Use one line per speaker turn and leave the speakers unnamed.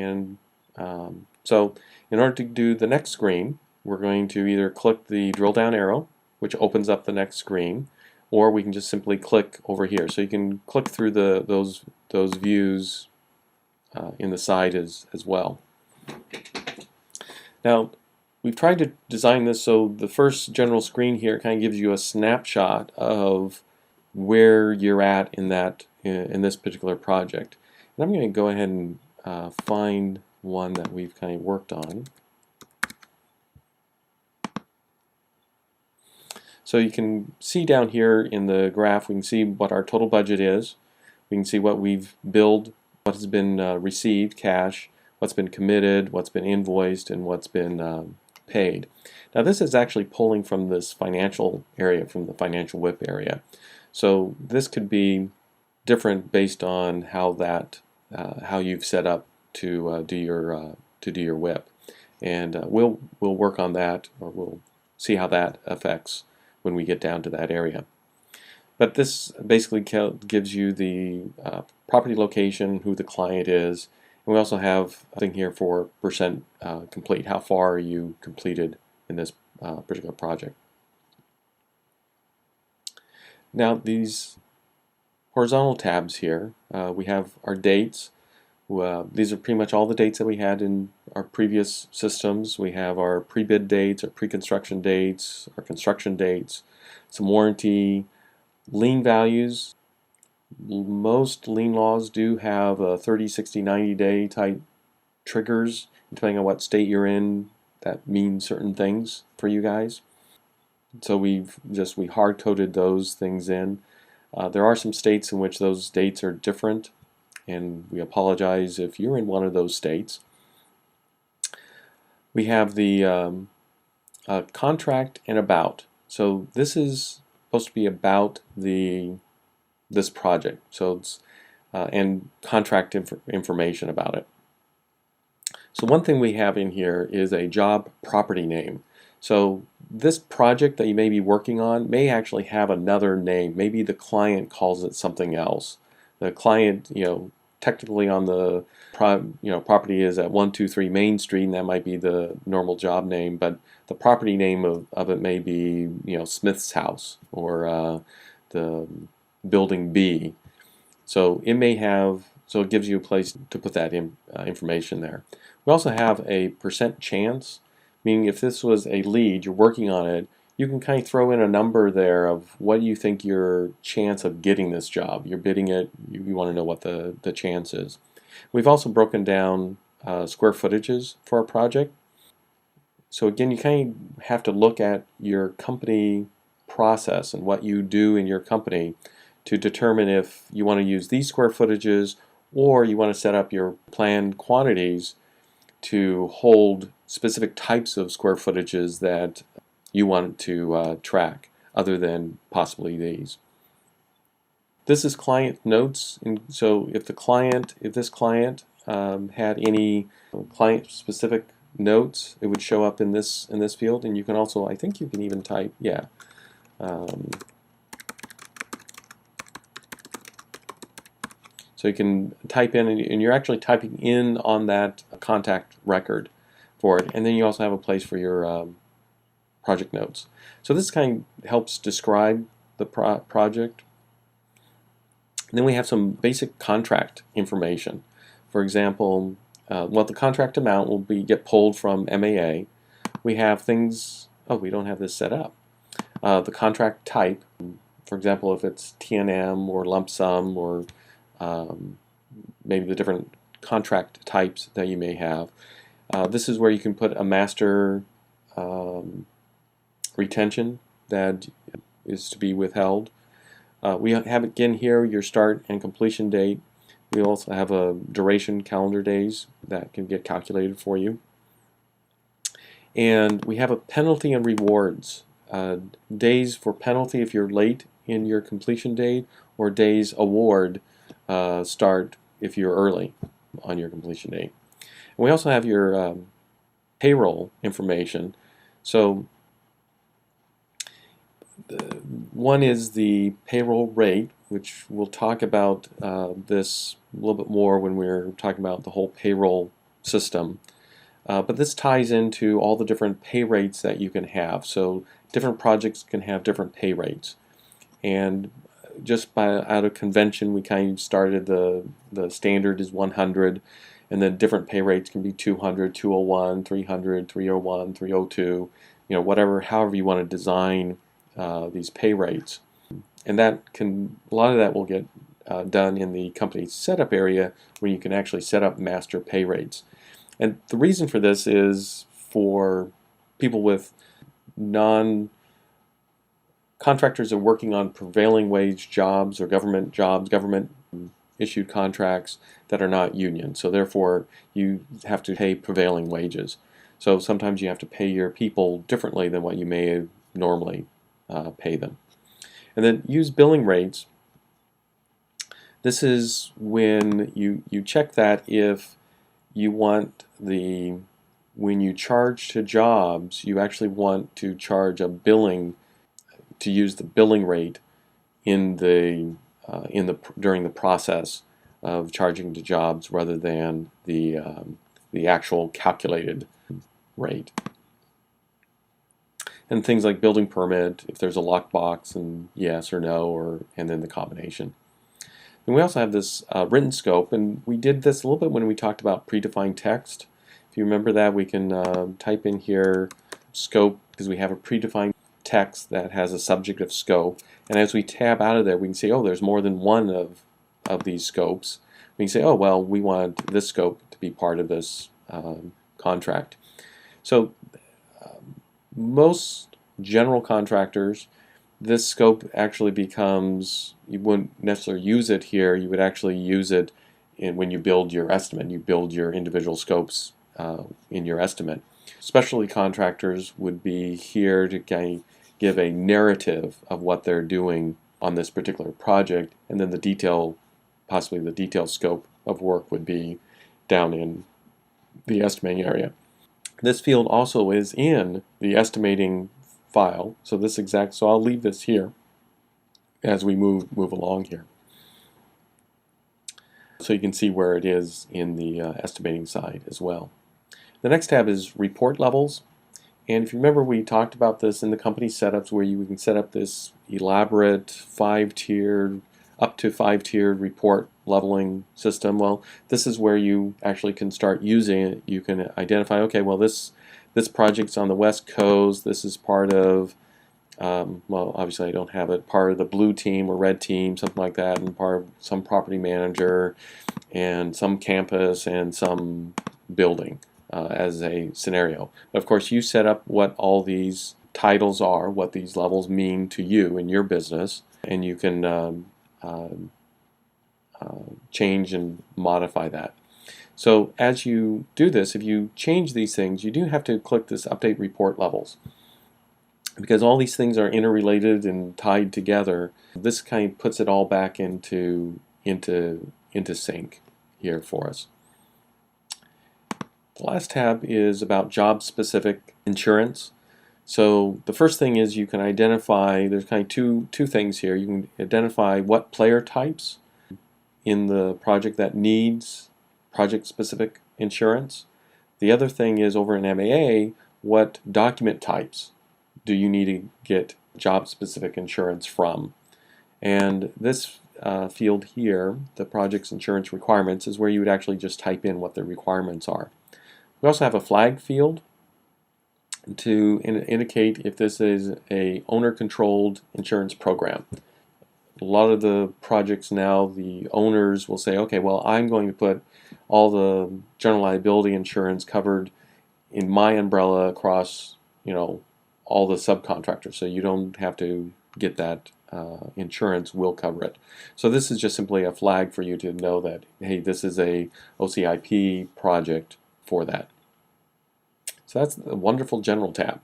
And so in order to do the next screen, we're going to either click the drill down arrow, which opens up the next screen, or we can just simply click over here. So you can click through those views in the side as well. Now, we've tried to design this so the first general screen here kind of gives you a snapshot of where you're at in this particular project. And I'm going to go ahead and find one that we've kind of worked on. So you can see down here in the graph, we can see what our total budget is. We can see what we've billed, what has been received, cash, what's been committed, what's been invoiced, and what's been paid. Now this is actually pulling from this financial area, from the financial WIP area. So this could be different based on how you've set up to do your WIP, and we'll work on that, or we'll see how that affects when we get down to that area. But this basically gives you the property location, who the client is, and we also have a thing here for percent complete. How far are you completed in this particular project? Now these horizontal tabs here, we have our dates. These are pretty much all the dates that we had in our previous systems. We have our pre-bid dates, our pre-construction dates, our construction dates, some warranty, lien values. Most lien laws do have a 30, 60, 90 day type triggers. Depending on what state you're in, that means certain things for you guys. So we hard-coded those things in. There are some states in which those dates are different, and we apologize if you're in one of those states. We have the contract and about. So this is supposed to be about this project. So it's and contract information about it. So one thing we have in here is a job property name. So this project that you may be working on may actually have another name. Maybe the client calls it something else. The client, technically on the property is at 123 Main Street, and that might be the normal job name, but the property name of it may be Smith's house, or the building B. So it may have, so it gives you a place to put that information there. We also have a percent chance, meaning if this was a lead, you're working on it, you can kind of throw in a number there of what you think your chance of getting this job. You're bidding it, you want to know what the chance is. We've also broken down square footages for a project. So again, you kind of have to look at your company process and what you do in your company to determine if you want to use these square footages, or you want to set up your planned quantities to hold specific types of square footages that you want to track, other than possibly these. This is client notes, and so if this client had any client-specific notes, it would show up in this field. And you can also, I think you can even type, so you can type in, and you're actually typing in on that contact record for it. And then you also have a place for your project notes. So this kind of helps describe the project. And then we have some basic contract information. For example, the contract amount will get pulled from MAA. We have things, we don't have this set up. The contract type, for example, if it's T&M or lump sum, or maybe the different contract types that you may have. This is where you can put a master retention that is to be withheld. We have again here your start and completion date. We also have a duration, calendar days, that can get calculated for you. And we have a penalty and rewards. Days for penalty if you're late in your completion date, or days award start if you're early on your completion date. And we also have your payroll information. So one is the payroll rate, which we'll talk about this a little bit more when we're talking about the whole payroll system. But this ties into all the different pay rates that you can have. So different projects can have different pay rates. And just out of convention, we kind of started the standard is 100, and then different pay rates can be 200, 201, 300, 301, 302, whatever, however you want to design these pay rates. And a lot of that will get done in the company setup area, where you can actually set up master pay rates. And the reason for this is for people with contractors are working on prevailing wage jobs or government jobs, government issued contracts that are not union. So therefore you have to pay prevailing wages. So sometimes you have to pay your people differently than what you may normally pay them. And then use billing rates. This is when you check that if you want when you charge to jobs, you actually want to charge to use the billing rate during the process of charging to jobs rather than the actual calculated rate. And things like building permit, if there's a lockbox, and yes or no, and then the combination. And we also have this written scope, and we did this a little bit when we talked about predefined text. If you remember that, we can type in here scope, because we have a predefined text that has a subject of scope. And as we tab out of there, we can say, oh, there's more than one of these scopes. We can say, oh, well, we want this scope to be part of this contract. So most general contractors, this scope actually becomes, you wouldn't necessarily use it here, you would actually use it when you build your estimate. You build your individual scopes in your estimate. Specialty contractors would be here to give a narrative of what they're doing on this particular project, and then possibly the detailed scope of work would be down in the estimating area. This field also is in the estimating file, so I'll leave this here as we move along here, so you can see where it is in the estimating side as well. The next tab is report levels, and if you remember, we talked about this in the company setups, where you can set up this elaborate up to 5-tiered report leveling system. Well, this is where you actually can start using it. You can identify, okay, well, this project's on the West Coast. This is part of, well, obviously I don't have it, part of the blue team or red team, something like that, and part of some property manager, and some campus, and some building as a scenario. Of course, you set up what all these titles are, what these levels mean to you in your business, and you can change and modify that. So as you do this, if you change these things, you do have to click this Update Report Levels, because all these things are interrelated and tied together. This kind of puts it all back into sync here for us. The last tab is about job-specific insurance. So the first thing is you can identify, there's kind of two things here. You can identify what player types in the project that needs project-specific insurance. The other thing is, over in MAA, what document types do you need to get job-specific insurance from? And this field here, the project's insurance requirements, is where you would actually just type in what the requirements are. We also have a flag field to indicate if this is a owner-controlled insurance program. A lot of the projects now, the owners will say, okay, well, I'm going to put all the general liability insurance covered in my umbrella across, all the subcontractors, so you don't have to get that insurance, will cover it. So this is just simply a flag for you to know that, hey, this is a OCIP project for that. So that's a wonderful general tab.